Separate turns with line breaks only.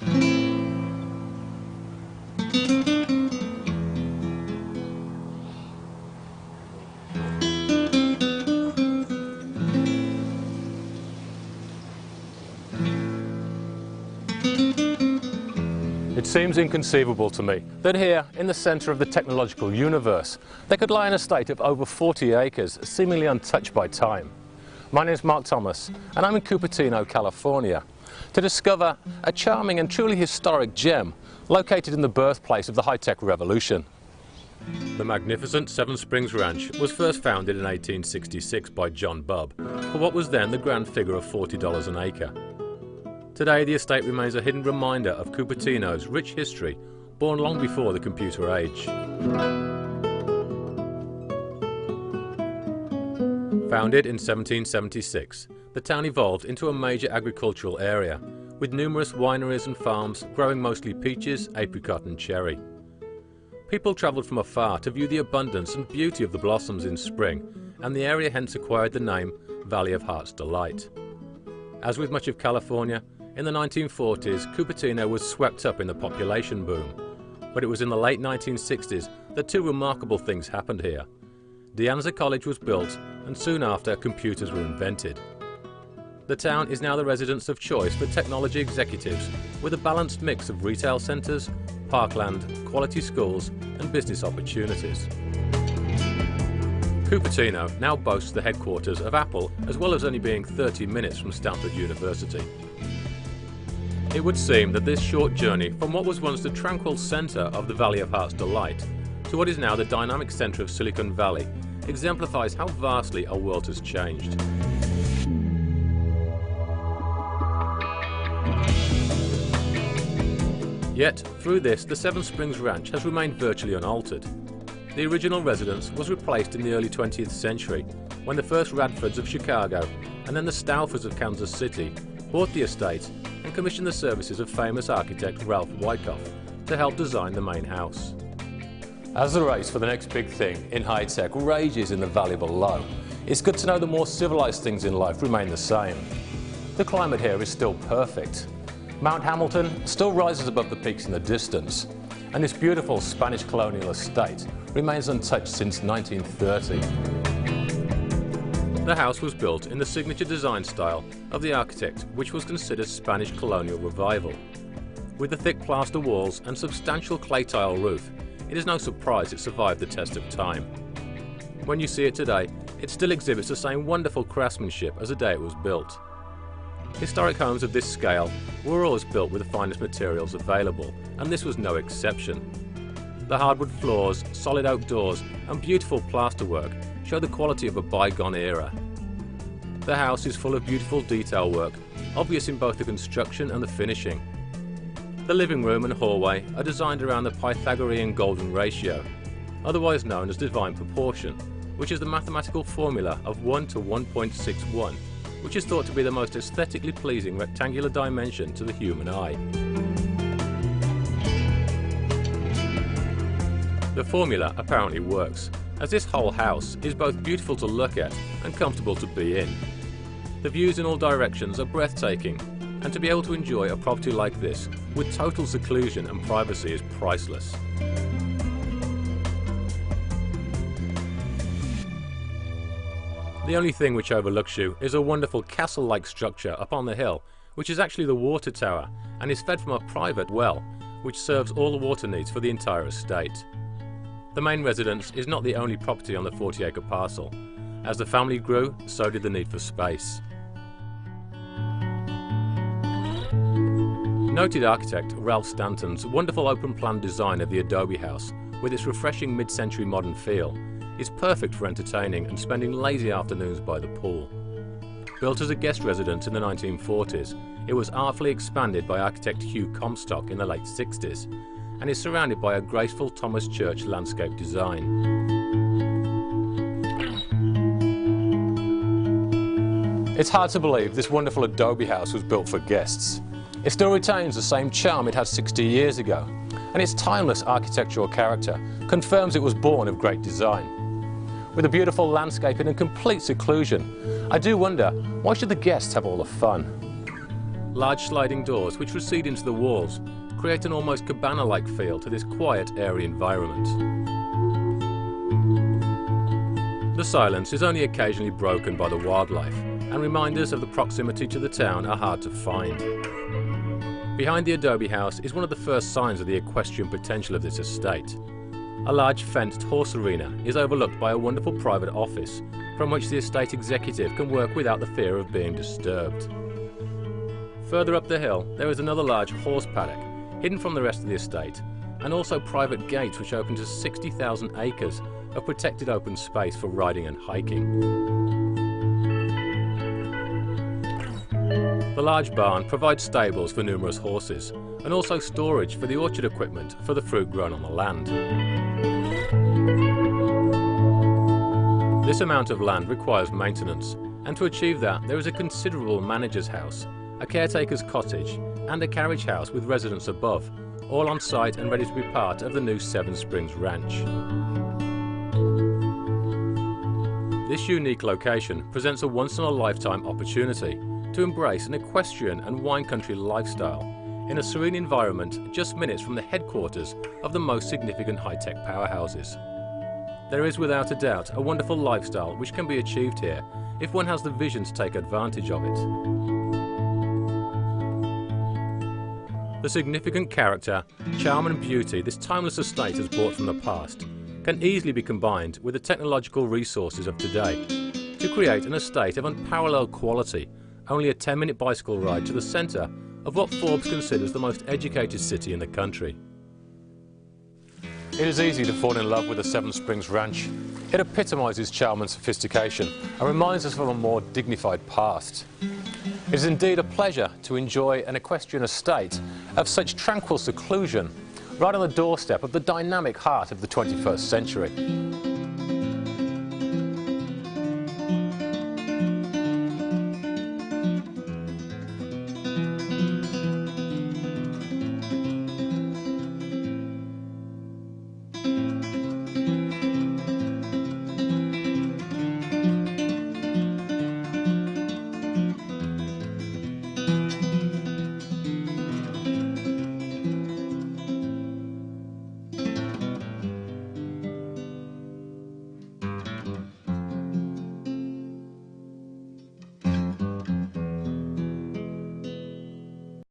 It seems inconceivable to me that here, in the centre of the technological universe, there could lie an estate of over 40 acres, seemingly untouched by time. My name is Mark Thomas, and I'm in Cupertino, California, to discover a charming and truly historic gem located in the birthplace of the high-tech revolution. The magnificent Seven Springs Ranch was first founded in 1866 by John Bubb for what was then the grand figure of $40 an acre. Today, the estate remains a hidden reminder of Cupertino's rich history, born long before the computer age. Founded in 1776, the town evolved into a major agricultural area, with numerous wineries and farms growing mostly peaches, apricot and cherry. People travelled from afar to view the abundance and beauty of the blossoms in spring, and the area hence acquired the name Valley of Heart's Delight. As with much of California, in the 1940s, Cupertino was swept up in the population boom. But it was in the late 1960s that two remarkable things happened here. De Anza College was built, and soon after, computers were invented. The town is now the residence of choice for technology executives, with a balanced mix of retail centres, parkland, quality schools, and business opportunities. Cupertino now boasts the headquarters of Apple, as well as only being 30 minutes from Stanford University. It would seem that this short journey from what was once the tranquil centre of the Valley of Heart's Delight to what is now the dynamic centre of Silicon Valley exemplifies how vastly our world has changed. Yet, through this, the Seven Springs Ranch has remained virtually unaltered. The original residence was replaced in the early 20th century when the first Radfords of Chicago and then the Staufers of Kansas City bought the estate and commissioned the services of famous architect Ralph Wyckoff to help design the main house. As the race for the next big thing in high-tech rages in the valley below, it's good to know the more civilized things in life remain the same. The climate here is still perfect. Mount Hamilton still rises above the peaks in the distance, and this beautiful Spanish colonial estate remains untouched since 1930. The house was built in the signature design style of the architect, which was considered Spanish colonial revival. With the thick plaster walls and substantial clay tile roof, it is no surprise it survived the test of time. When you see it today, it still exhibits the same wonderful craftsmanship as the day it was built. Historic homes of this scale were always built with the finest materials available, and this was no exception. The hardwood floors, solid oak doors, and beautiful plasterwork show the quality of a bygone era. The house is full of beautiful detail work, obvious in both the construction and the finishing. The living room and hallway are designed around the Pythagorean golden ratio, otherwise known as divine proportion, which is the mathematical formula of 1 to 1.61, which is thought to be the most aesthetically pleasing rectangular dimension to the human eye. The formula apparently works, as this whole house is both beautiful to look at and comfortable to be in. The views in all directions are breathtaking, and to be able to enjoy a property like this with total seclusion and privacy is priceless. The only thing which overlooks you is a wonderful castle-like structure up on the hill, which is actually the water tower and is fed from a private well, which serves all the water needs for the entire estate. The main residence is not the only property on the 40-acre parcel. As the family grew, so did the need for space. Noted architect Ralph Stanton's wonderful open-plan design of the adobe house, with its refreshing mid-century modern feel, is perfect for entertaining and spending lazy afternoons by the pool. Built as a guest residence in the 1940s, it was artfully expanded by architect Hugh Comstock in the late 60s, and is surrounded by a graceful Thomas Church landscape design. It's hard to believe this wonderful adobe house was built for guests. It still retains the same charm it had 60 years ago, and its timeless architectural character confirms it was born of great design. With a beautiful landscaping and complete seclusion, I do wonder, why should the guests have all the fun? Large sliding doors which recede into the walls create an almost cabana-like feel to this quiet, airy environment. The silence is only occasionally broken by the wildlife, and reminders of the proximity to the town are hard to find. Behind the adobe house is one of the first signs of the equestrian potential of this estate. A large fenced horse arena is overlooked by a wonderful private office from which the estate executive can work without the fear of being disturbed. Further up the hill there is another large horse paddock, hidden from the rest of the estate, and also private gates which open to 60,000 acres of protected open space for riding and hiking. The large barn provides stables for numerous horses, and also storage for the orchard equipment for the fruit grown on the land. This amount of land requires maintenance, and to achieve that there is a considerable manager's house, a caretaker's cottage, and a carriage house with residents above, all on site and ready to be part of the new Seven Springs Ranch. This unique location presents a once-in-a-lifetime opportunity to embrace an equestrian and wine country lifestyle in a serene environment just minutes from the headquarters of the most significant high-tech powerhouses. There is without a doubt a wonderful lifestyle which can be achieved here if one has the vision to take advantage of it. The significant character, charm and beauty this timeless estate has brought from the past can easily be combined with the technological resources of today to create an estate of unparalleled quality, only a 10-minute bicycle ride to the centre of what Forbes considers the most educated city in the country. It is easy to fall in love with the Seven Springs Ranch. It epitomises charm and sophistication and reminds us of a more dignified past. It is indeed a pleasure to enjoy an equestrian estate of such tranquil seclusion right on the doorstep of the dynamic heart of the 21st century.